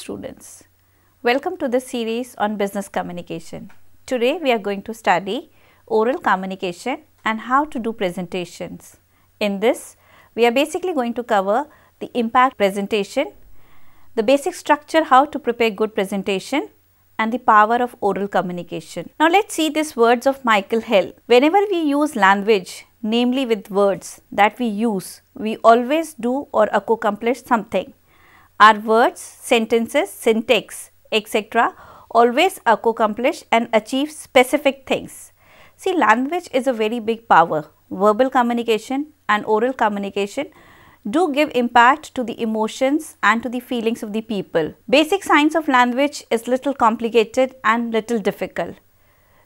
students. Welcome to this series on business communication. Today we are going to study oral communication and how to do presentations. In this, we are basically going to cover the impact presentation, the basic structure how to prepare good presentation, and the power of oral communication. Now let's see these words of Michael Hill. Whenever we use language, namely with words that we use, we always do or accomplish something. Our words, sentences, syntax, etc. always accomplish and achieve specific things. See, language is a very big power. Verbal communication and oral communication do give impact to the emotions and to the feelings of the people. Basic science of language is little complicated and little difficult.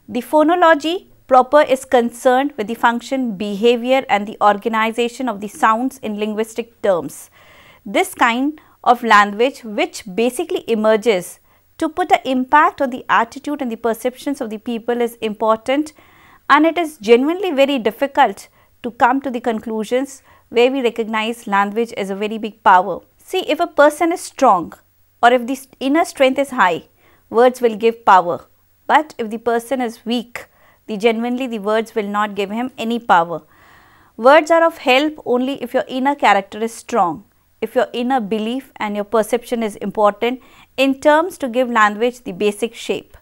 The phonology proper is concerned with the function, behavior and the organization of the sounds in linguistic terms. This kind of language which basically emerges to put an impact on the attitude and the perceptions of the people is important, and it is genuinely very difficult to come to the conclusions where we recognize language as a very big power. See, if a person is strong or if the inner strength is high, words will give power. But if the person is weak, genuinely the words will not give him any power. Words are of help only if your inner character is strong, if your inner belief and your perception is important in terms to give language the basic shape.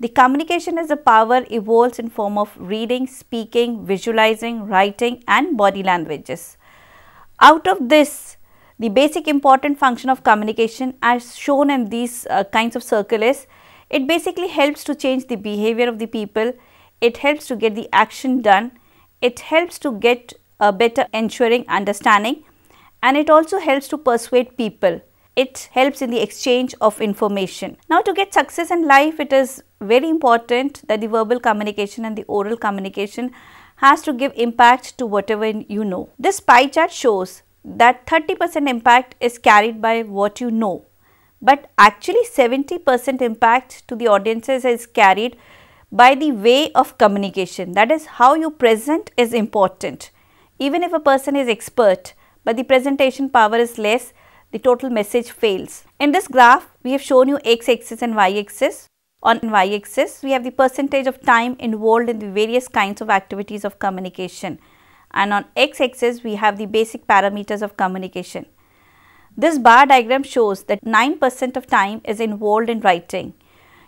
The communication as a power evolves in form of reading, speaking, visualizing, writing and body languages. Out of this, the basic important function of communication as shown in these kinds of circle is, it basically helps to change the behavior of the people, it helps to get the action done, it helps to get a better ensuring understanding, and it also helps to persuade people. It helps in the exchange of information. Now, to get success in life, it is very important that the verbal communication and the oral communication has to give impact to whatever you know. This pie chart shows that 30% impact is carried by what you know, but actually 70% impact to the audiences is carried by the way of communication. That is, how you present is important. Even if a person is expert, but the presentation power is less, the total message fails. In this graph, we have shown you x-axis and y-axis. On y-axis, we have the percentage of time involved in the various kinds of activities of communication, and on x-axis, we have the basic parameters of communication. This bar diagram shows that 9% of time is involved in writing.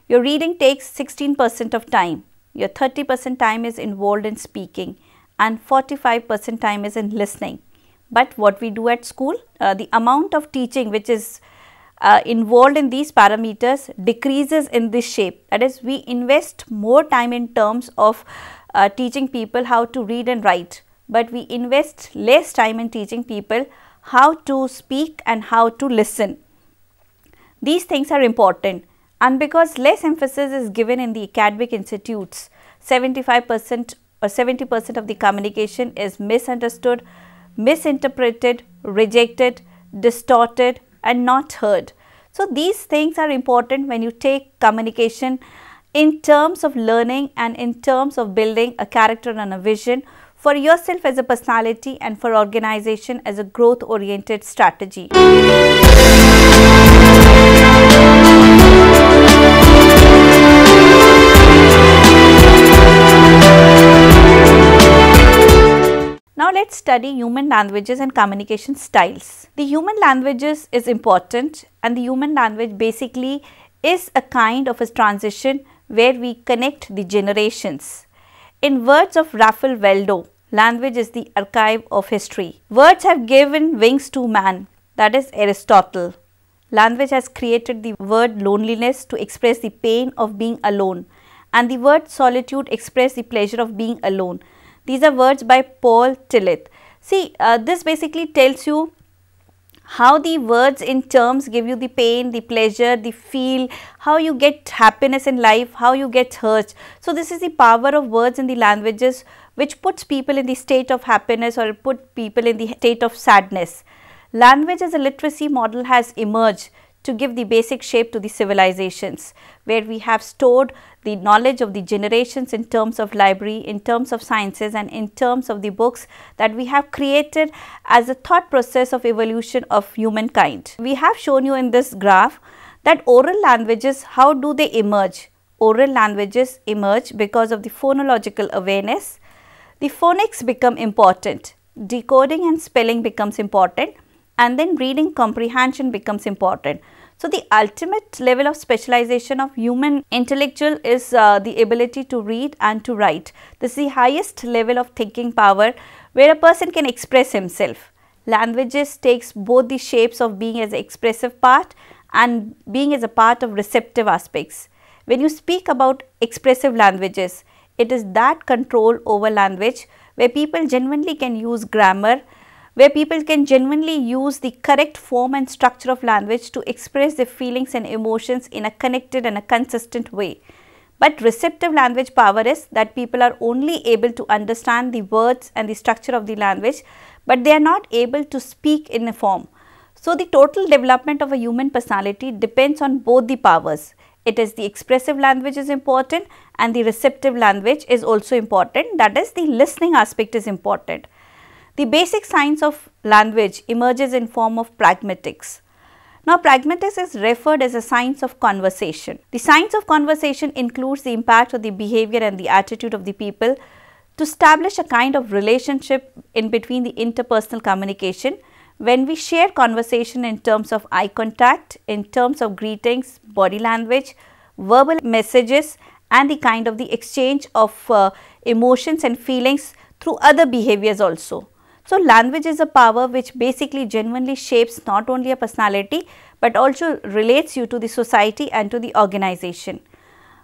Your reading takes 16% of time, your 30% time is involved in speaking, and 45% time is in listening. But what we do at school, the amount of teaching which is involved in these parameters decreases in this shape. That is, we invest more time in terms of teaching people how to read and write, but we invest less time in teaching people how to speak and how to listen. These things are important, and because less emphasis is given in the academic institutes, 75% or 70% of the communication is misunderstood, misinterpreted, rejected, distorted and not heard. So, these things are important when you take communication in terms of learning and in terms of building a character and a vision for yourself as a personality and for organization as a growth oriented strategy. Now, let's study human languages and communication styles. The human languages is important, and the human language basically is a kind of a transition where we connect the generations. In words of Raphael Waldo, language is the archive of history. Words have given wings to man, that is Aristotle. Language has created the word loneliness to express the pain of being alone, and the word solitude express the pleasure of being alone. These are words by Paul Tillich. See, this basically tells you how the words in terms give you the pain, the pleasure, the feel, how you get happiness in life, how you get hurt. So, this is the power of words in the languages which puts people in the state of happiness or put people in the state of sadness. Language as a literacy model has emerged to give the basic shape to the civilizations, where we have stored the knowledge of the generations in terms of library, in terms of sciences and in terms of the books that we have created as a thought process of evolution of humankind. We have shown you in this graph that oral languages, how do they emerge? Oral languages emerge because of the phonological awareness. The phonics become important, decoding and spelling becomes important, and then reading comprehension becomes important. So, the ultimate level of specialization of human intellectual is the ability to read and to write. This is the highest level of thinking power where a person can express himself. Languages takes both the shapes of being as an expressive part and being as a part of receptive aspects. When you speak about expressive languages, it is that control over language where people genuinely can use grammar, where people can genuinely use the correct form and structure of language to express their feelings and emotions in a connected and a consistent way. But receptive language power is that people are only able to understand the words and the structure of the language, but they are not able to speak in a form. So, the total development of a human personality depends on both the powers. It is the expressive language is important and the receptive language is also important, that is the listening aspect is important. The basic science of language emerges in form of pragmatics. Now, pragmatics is referred as a science of conversation. The science of conversation includes the impact of the behavior and the attitude of the people to establish a kind of relationship in between the interpersonal communication. When we share conversation in terms of eye contact, in terms of greetings, body language, verbal messages, and the kind of the exchange of emotions and feelings through other behaviors also. So, language is a power which basically genuinely shapes not only a personality, but also relates you to the society and to the organization.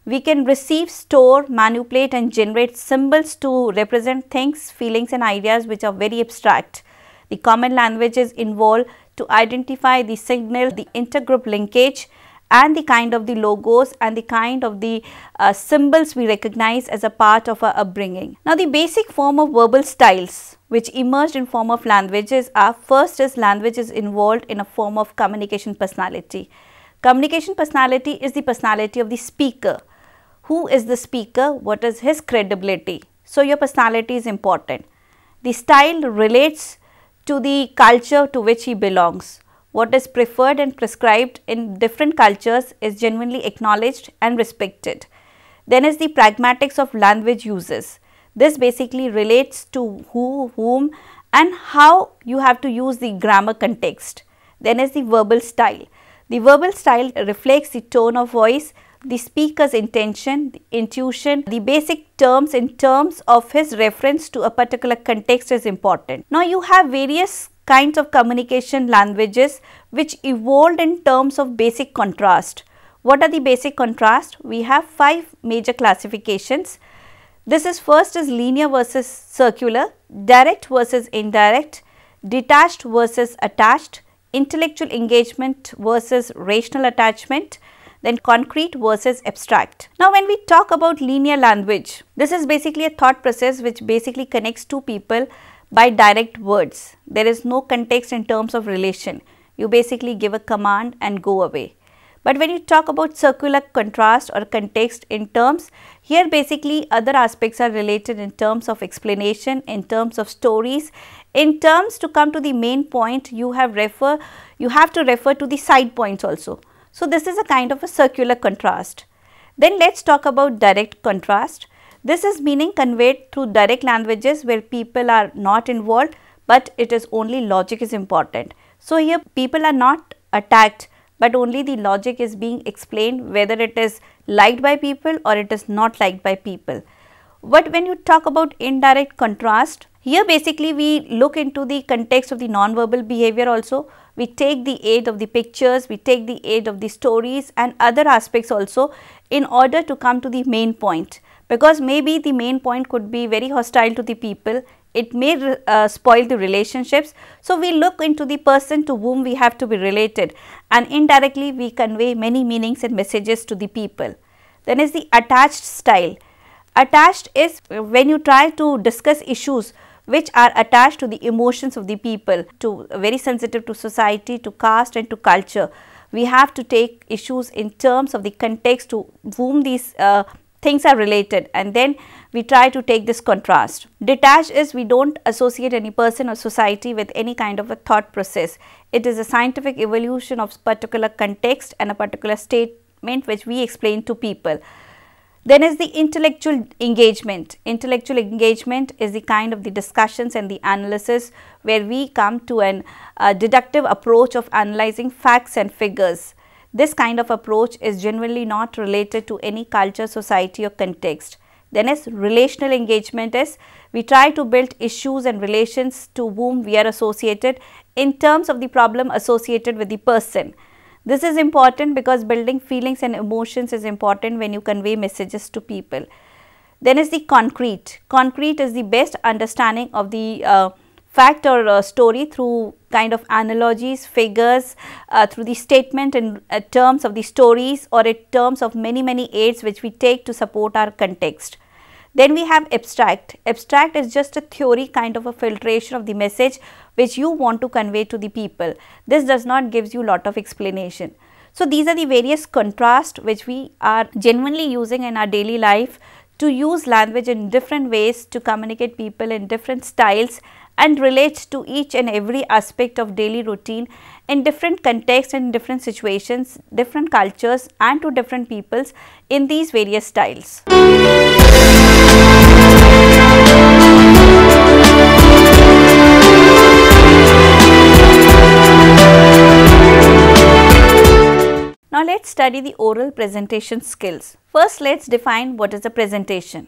We can receive, store, manipulate and generate symbols to represent things, feelings and ideas which are very abstract. The common languages involved to identify the signal, the intergroup linkage and the kind of the logos and the kind of the symbols we recognize as a part of our upbringing. Now, the basic form of verbal styles which emerged in form of languages are, first is language is involved in a form of communication personality. Communication personality is the personality of the speaker. Who is the speaker? What is his credibility? So, your personality is important. The style relates to the culture to which he belongs. What is preferred and prescribed in different cultures is genuinely acknowledged and respected. Then is the pragmatics of language uses. This basically relates to who, whom and how you have to use the grammar context. Then is the verbal style. The verbal style reflects the tone of voice, the speaker's intention, the intuition, the basic terms in terms of his reference to a particular context is important. Now, you have various kinds of communication languages which evolved in terms of basic contrast. What are the basic contrast? We have 5 major classifications. This is first is linear versus circular, direct versus indirect, detached versus attached, intellectual engagement versus rational attachment, then concrete versus abstract. Now, when we talk about linear language, this is basically a thought process which basically connects two people by direct words. There is no context in terms of relation. You basically give a command and go away. But when you talk about circular contrast or context in terms, here basically other aspects are related in terms of explanation, in terms of stories, in terms to come to the main point you have to refer to the side points also. So, this is a kind of a circular contrast. Then let us talk about direct contrast. This is meaning conveyed through direct languages where people are not involved, but it is only logic is important. So, here people are not attacked, but only the logic is being explained whether it is liked by people or it is not liked by people. But when you talk about indirect contrast, here basically we look into the context of the non-verbal behavior also. We take the aid of the pictures, we take the aid of the stories and other aspects also in order to come to the main point, because maybe the main point could be very hostile to the people, it may spoil the relationships. So, we look into the person to whom we have to be related and indirectly we convey many meanings and messages to the people. Then is the attached style. Attached is when you try to discuss issues which are attached to the emotions of the people, to very sensitive to society, to caste and to culture. We have to take issues in terms of the context to whom these things are related, and then we try to take this contrast. Detached is we don't associate any person or society with any kind of a thought process. It is a scientific evolution of particular context and a particular statement which we explain to people. Then is the intellectual engagement. Intellectual engagement is the kind of the discussions and the analysis where we come to an deductive approach of analyzing facts and figures. This kind of approach is generally not related to any culture, society or context. Then is relational engagement is we try to build issues and relations to whom we are associated in terms of the problem associated with the person. This is important because building feelings and emotions is important when you convey messages to people. Then is the concrete. Concrete is the best understanding of the fact or story through kind of analogies, figures, through the statement in terms of the stories or in terms of many aids which we take to support our context. Then we have abstract. Abstract is just a theory, kind of a filtration of the message which you want to convey to the people. This does not gives you lot of explanation. So these are the various contrasts which we are genuinely using in our daily life to use language in different ways to communicate people in different styles and relate to each and every aspect of daily routine in different contexts and different situations, different cultures and to different peoples in these various styles. Now let's study the oral presentation skills. First, let's define what is a presentation.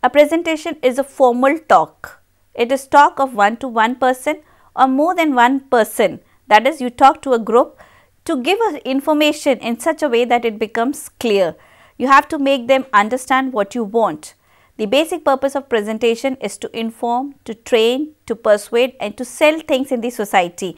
A presentation is a formal talk. It is talk of one-to-one person or more than one person. That is, you talk to a group to give information in such a way that it becomes clear. You have to make them understand what you want. The basic purpose of presentation is to inform, to train, to persuade and to sell things in the society.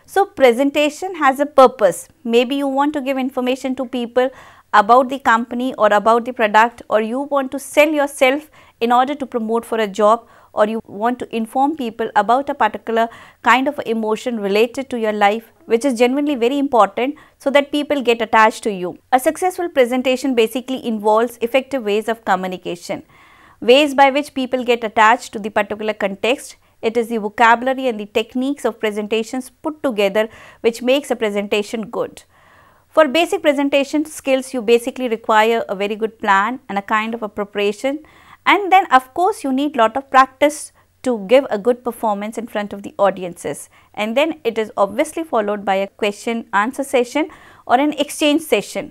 So presentation has a purpose. Maybe you want to give information to people about the company or about the product, or you want to sell yourself in order to promote for a job, or you want to inform people about a particular kind of emotion related to your life which is genuinely very important so that people get attached to you. A successful presentation basically involves effective ways of communication, ways by which people get attached to the particular context. It is the vocabulary and the techniques of presentations put together which makes a presentation good. For basic presentation skills, you basically require a very good plan and a kind of a preparation, and then of course you need lot of practice to give a good performance in front of the audiences, and then it is obviously followed by a question answer session or an exchange session.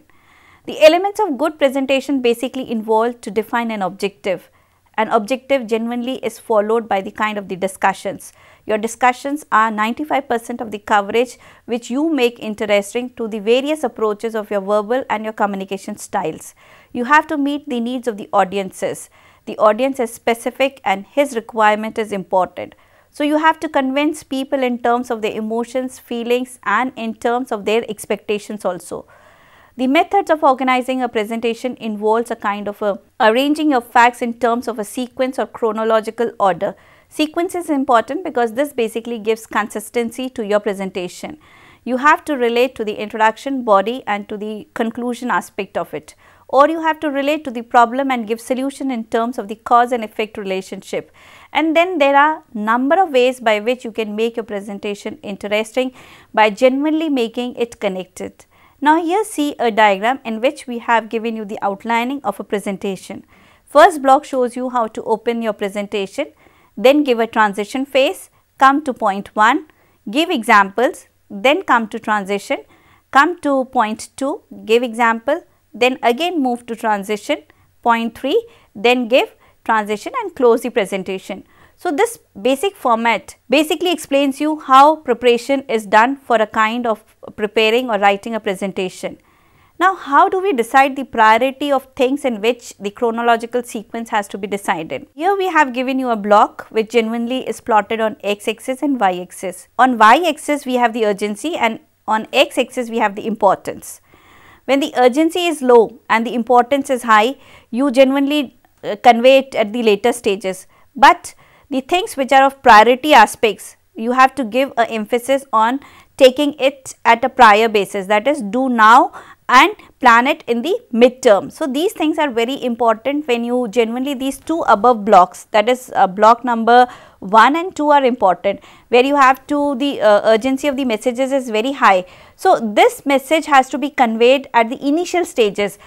The elements of good presentation basically involve to define an objective. An objective genuinely is followed by the kind of the discussions. Your discussions are 95% of the coverage which you make interesting to the various approaches of your verbal and your communication styles. You have to meet the needs of the audiences. The audience is specific and his requirement is important. So you have to convince people in terms of their emotions, feelings and in terms of their expectations also. The methods of organizing a presentation involves a kind of arranging your facts in terms of a sequence or chronological order. Sequence is important because this basically gives consistency to your presentation. You have to relate to the introduction, body and to the conclusion aspect of it, or you have to relate to the problem and give solution in terms of the cause and effect relationship. And then there are number of ways by which you can make your presentation interesting by genuinely making it connected. Now here see a diagram in which we have given you the outlining of a presentation. First block shows you how to open your presentation, then give a transition phase, come to point 1, give examples, then come to transition, come to point 2, give example, then again move to transition, point 3, then give transition and close the presentation. So this basic format basically explains you how preparation is done for a kind of preparing or writing a presentation. Now how do we decide the priority of things in which the chronological sequence has to be decided? Here we have given you a block which genuinely is plotted on x-axis and y-axis. On y-axis we have the urgency and on x-axis we have the importance. When the urgency is low and the importance is high, you genuinely convey it at the later stages. But the things which are of priority aspects, you have to give an emphasis on taking it at a prior basis, that is do now and plan it in the midterm. So, these things are very important when you genuinely these two above blocks, that is block number 1 and 2 are important, where you have to the urgency of the messages is very high. So, this message has to be conveyed at the initial stages.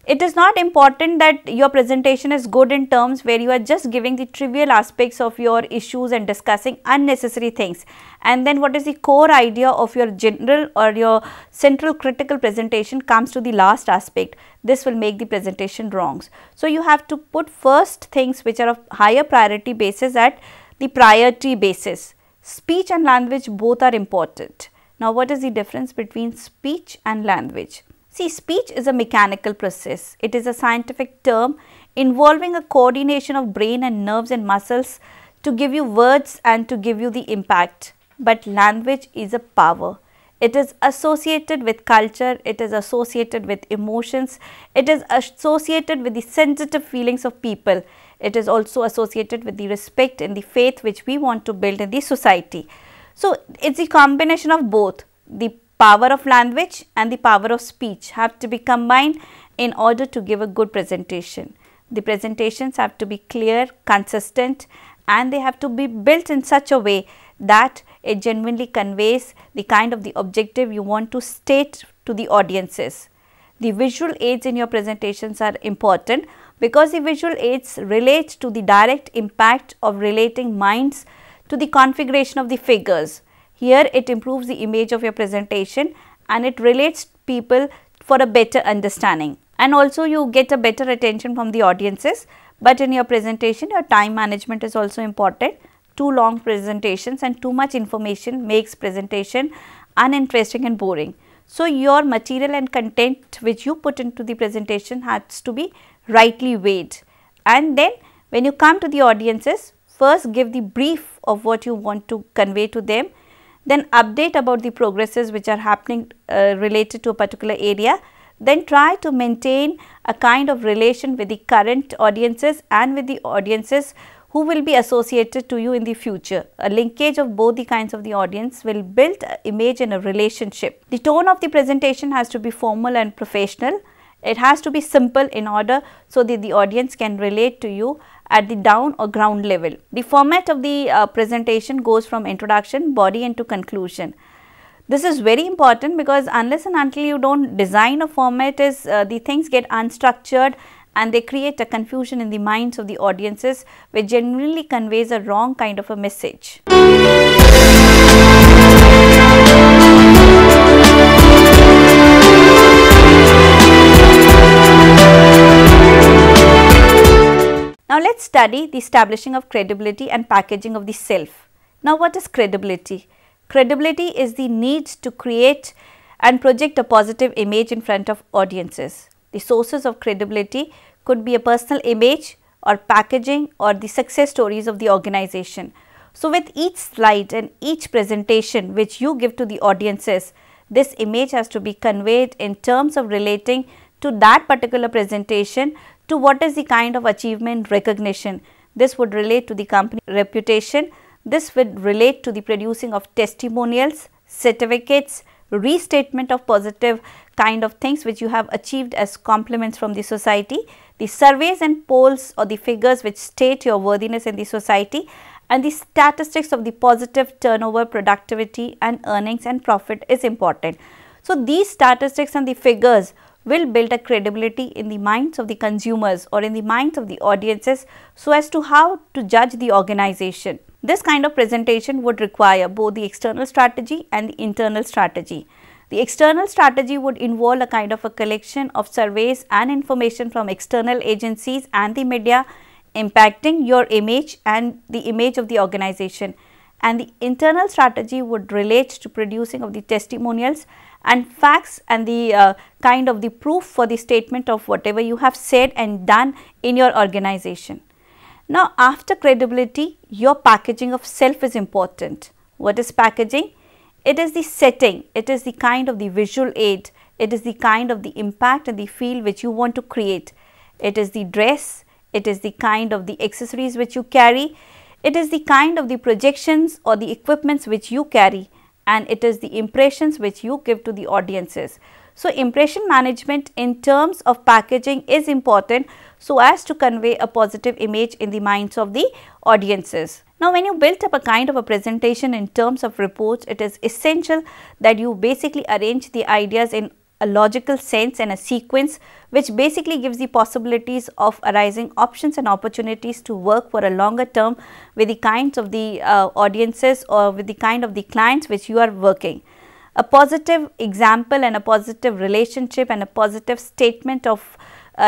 It is not important that your presentation is good in terms where you are just giving the trivial aspects of your issues and discussing unnecessary things. And then what is the core idea of your general or your central critical presentation comes to the last aspect. This will make the presentation wrong. So, you have to put first things which are of higher priority basis at the priority basis. Speech and language both are important. Now, what is the difference between speech and language? See, speech is a mechanical process. It is a scientific term involving a coordination of brain and nerves and muscles to give you words and to give you the impact. But language is a power. It is associated with culture, it is associated with emotions, it is associated with the sensitive feelings of people. It is also associated with the respect and the faith which we want to build in the society. So, it is a combination of both. The power of language and the power of speech have to be combined in order to give a good presentation. The presentations have to be clear, consistent, and they have to be built in such a way that it genuinely conveys the kind of the objective you want to state to the audiences. The visual aids in your presentations are important because the visual aids relate to the direct impact of relating minds to the configuration of the figures. Here it improves the image of your presentation and it relates people for a better understanding, and also you get a better attention from the audiences. But in your presentation, your time management is also important. Too long presentations and too much information makes presentation uninteresting and boring. So, your material and content which you put into the presentation has to be rightly weighed, and then when you come to the audiences, first give the brief of what you want to convey to them, then update about the progresses which are happening related to a particular area, then try to maintain a kind of relation with the current audiences and with the audiences who will be associated to you in the future. A linkage of both the kinds of the audience will build an image and a relationship. The tone of the presentation has to be formal and professional. It has to be simple in order so that the audience can relate to you at the down or ground level. The format of the presentation goes from introduction, body and to conclusion. This is very important because unless and until you do not design a format, the things get unstructured and they create a confusion in the minds of the audiences which genuinely conveys a wrong kind of a message. Now, let us study the establishing of credibility and packaging of the self. Now, what is credibility? Credibility is the need to create and project a positive image in front of audiences. The sources of credibility could be a personal image or packaging or the success stories of the organization. So, with each slide and each presentation which you give to the audiences, this image has to be conveyed in terms of relating to that particular presentation, to what is the kind of achievement recognition. This would relate to the company reputation. This would relate to the producing of testimonials, certificates, restatement of positive kind of things which you have achieved as compliments from the society, the surveys and polls or the figures which state your worthiness in the society, and the statistics of the positive turnover, productivity and earnings and profit is important. So, these statistics and the figures will build a credibility in the minds of the consumers or in the minds of the audiences so as to how to judge the organization. This kind of presentation would require both the external strategy and the internal strategy. The external strategy would involve a kind of a collection of surveys and information from external agencies and the media impacting your image and the image of the organization. And the internal strategy would relate to producing of the testimonials and facts and the kind of the proof for the statement of whatever you have said and done in your organization. Now, after credibility, your packaging of self is important. What is packaging? It is the setting, it is the kind of the visual aid, it is the kind of the impact and the feel which you want to create. It is the dress, it is the kind of the accessories which you carry, it is the kind of the projections or the equipments which you carry, and it is the impressions which you give to the audiences. So, impression management in terms of packaging is important so as to convey a positive image in the minds of the audiences. Now, when you build up a kind of a presentation in terms of reports, it is essential that you basically arrange the ideas in a logical sense and a sequence which basically gives the possibilities of arising options and opportunities to work for a longer term with the kinds of the audiences or with the kind of the clients which you are working. A positive example and a positive relationship and a positive statement of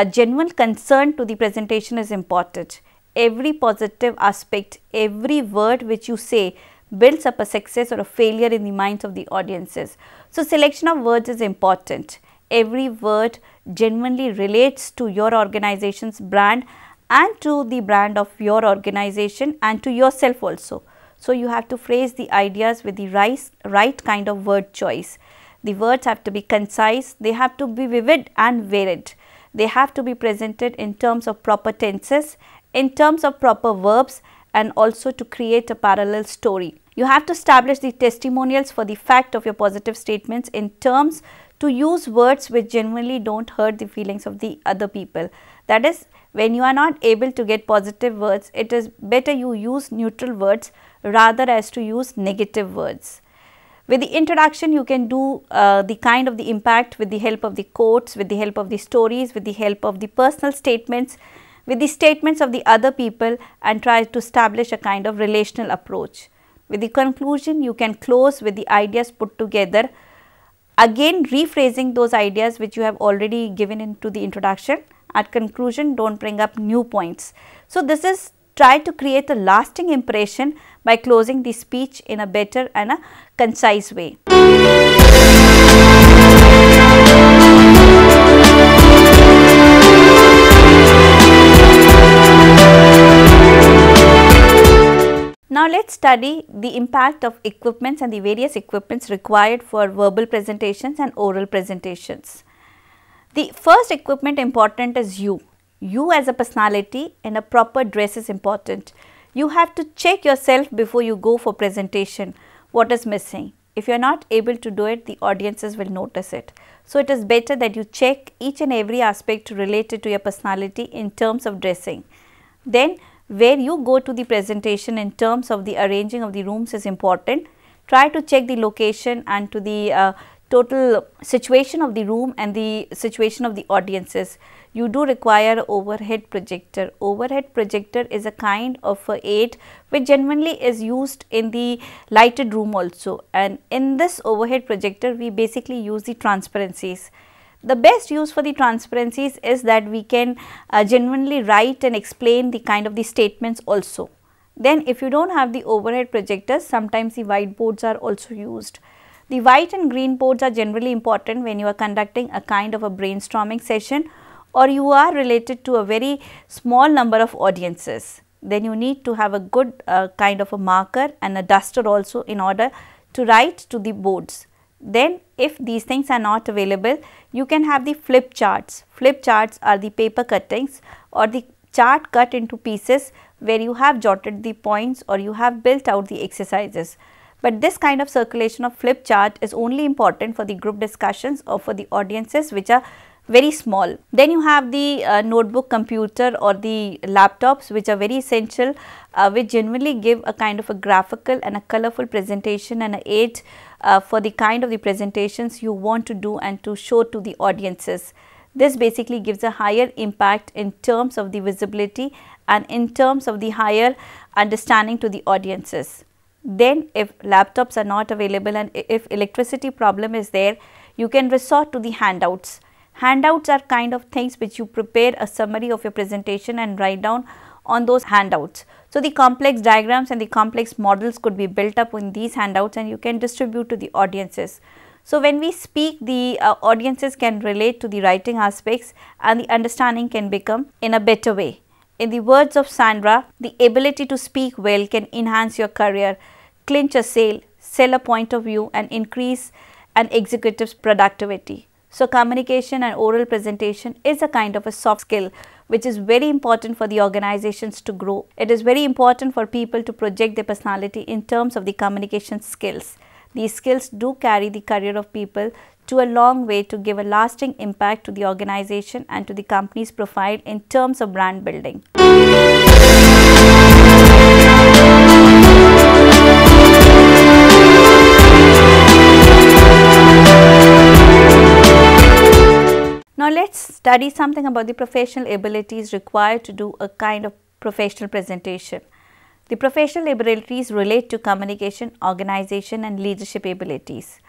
genuine concern to the presentation is important. Every positive aspect, every word which you say builds up a success or a failure in the minds of the audiences. So, selection of words is important. Every word genuinely relates to your organization's brand and to the brand of your organization and to yourself also. So, you have to phrase the ideas with the right kind of word choice. The words have to be concise, they have to be vivid and varied. They have to be presented in terms of proper tenses, in terms of proper verbs, and also to create a parallel story. You have to establish the testimonials for the fact of your positive statements in terms to use words which genuinely don't hurt the feelings of the other people. That is, when you are not able to get positive words, it is better you use neutral words rather as to use negative words. With the introduction, you can do the kind of the impact with the help of the quotes, with the help of the stories, with the help of the personal statements, with the statements of the other people, and try to establish a kind of relational approach. With the conclusion, you can close with the ideas put together, again rephrasing those ideas which you have already given into the introduction. At conclusion, don't bring up new points. So, this is try to create a lasting impression by closing the speech in a better and a concise way. Now, let us study the impact of equipments and the various equipments required for verbal presentations and oral presentations. The first equipment important is you. You as a personality and a proper dress is important. You have to check yourself before you go for presentation, what is missing. If you are not able to do it, the audiences will notice it. So, it is better that you check each and every aspect related to your personality in terms of dressing. Then, where you go to the presentation in terms of the arranging of the rooms is important. Try to check the location and to the total situation of the room and the situation of the audiences. You do require overhead projector. Overhead projector is a kind of aid which genuinely is used in the lighted room also, and in this overhead projector we basically use the transparencies. The best use for the transparencies is that we can genuinely write and explain the kind of the statements also. Then if you do not have the overhead projectors, sometimes the whiteboards are also used. The white and green boards are generally important when you are conducting a kind of a brainstorming session or you are related to a very small number of audiences. Then you need to have a good kind of a marker and a duster also in order to write to the boards. Then if these things are not available, you can have the flip charts. Flip charts are the paper cuttings or the chart cut into pieces where you have jotted the points or you have built out the exercises. But this kind of circulation of flip chart is only important for the group discussions or for the audiences which are very small. Then you have the notebook computer or the laptops which are very essential, which generally give a kind of a graphical and a colorful presentation and a aid for the kind of the presentations you want to do and to show to the audiences. This basically gives a higher impact in terms of the visibility and in terms of the higher understanding to the audiences. Then if laptops are not available and if electricity problem is there, you can resort to the handouts. Handouts are kind of things which you prepare a summary of your presentation and write down on those handouts. So, the complex diagrams and the complex models could be built up in these handouts and you can distribute to the audiences. So, when we speak, the audiences can relate to the writing aspects and the understanding can become in a better way. In the words of Sandra, the ability to speak well can enhance your career, clinch a sale, sell a point of view and increase an executive's productivity. So, communication and oral presentation is a kind of a soft skill which is very important for the organizations to grow. It is very important for people to project their personality in terms of the communication skills. these skills do carry the career of people to a long way to give a lasting impact to the organization and to the company's profile in terms of brand building. Now let's study something about the professional abilities required to do a kind of professional presentation. The professional abilities relate to communication, organization and leadership abilities.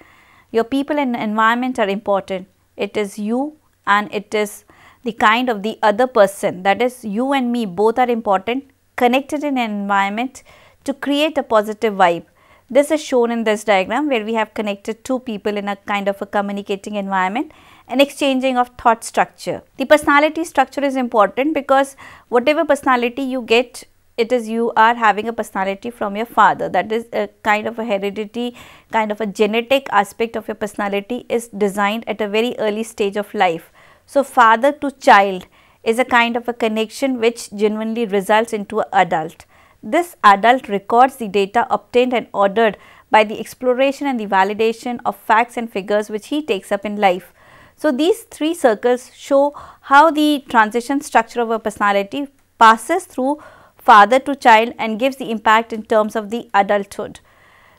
Your people and environment are important. It is you and it is the kind of the other person, that is you and me, both are important, connected in an environment to create a positive vibe. This is shown in this diagram where we have connected two people in a kind of a communicating environment and exchanging of thought structure. The personality structure is important because whatever personality you get, it is you are having a personality from your father. That is a kind of a heredity, kind of a genetic aspect of your personality is designed at a very early stage of life. So, father to child is a kind of a connection which genuinely results into an adult. This adult records the data obtained and ordered by the exploration and the validation of facts and figures which he takes up in life. So, these three circles show how the transition structure of a personality passes through father to child and gives the impact in terms of the adulthood.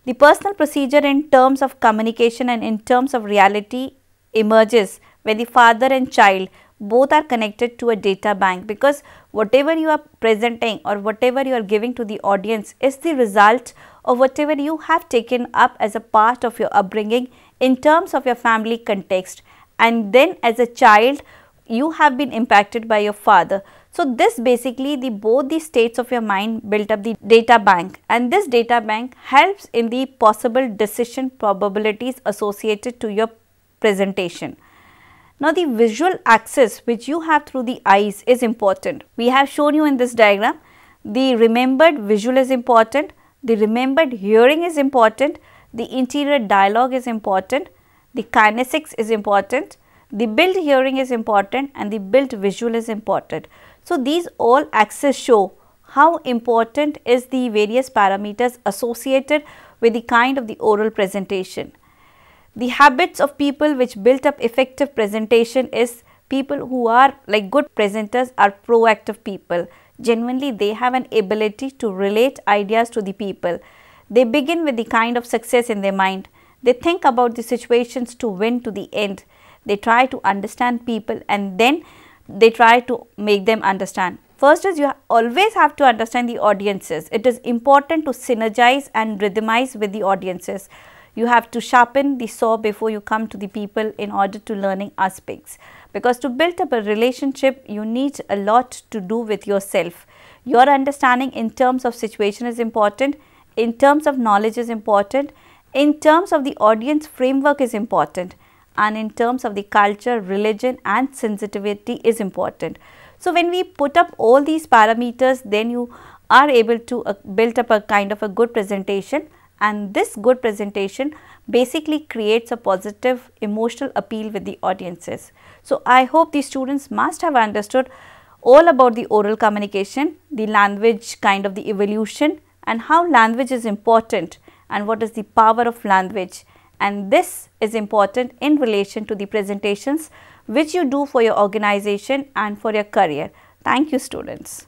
The personal procedure in terms of communication and in terms of reality emerges when the father and child both are connected to a data bank, because whatever you are presenting or whatever you are giving to the audience is the result of whatever you have taken up as a part of your upbringing in terms of your family context, and then as a child you have been impacted by your father. So, this basically both the states of your mind built up the data bank, and this data bank helps in the possible decision probabilities associated to your presentation. Now, the visual axis which you have through the eyes is important. We have shown you in this diagram, the remembered visual is important, the remembered hearing is important, the interior dialogue is important, the kinesics is important, the built hearing is important and the built visual is important. So, these all axes show how important is the various parameters associated with the kind of the oral presentation. The habits of people which built up effective presentation is people who are like good presenters are proactive people. Genuinely they have an ability to relate ideas to the people. They begin with the kind of success in their mind. They think about the situations to win to the end. They try to understand people and then they try to make them understand. First is you always have to understand the audiences. It is important to synergize and rhythmize with the audiences. You have to sharpen the saw before you come to the people in order to learning aspects, because to build up a relationship you need a lot to do with yourself. Your understanding in terms of situation is important, in terms of knowledge is important, in terms of the audience framework is important, and in terms of the culture, religion and sensitivity is important. So, when we put up all these parameters, then you are able to build up a kind of a good presentation, and this good presentation basically creates a positive emotional appeal with the audiences. So, I hope the students must have understood all about the oral communication, the language kind of the evolution and how language is important and what is the power of language, and this is important in relation to the presentations which you do for your organization and for your career. Thank you, students.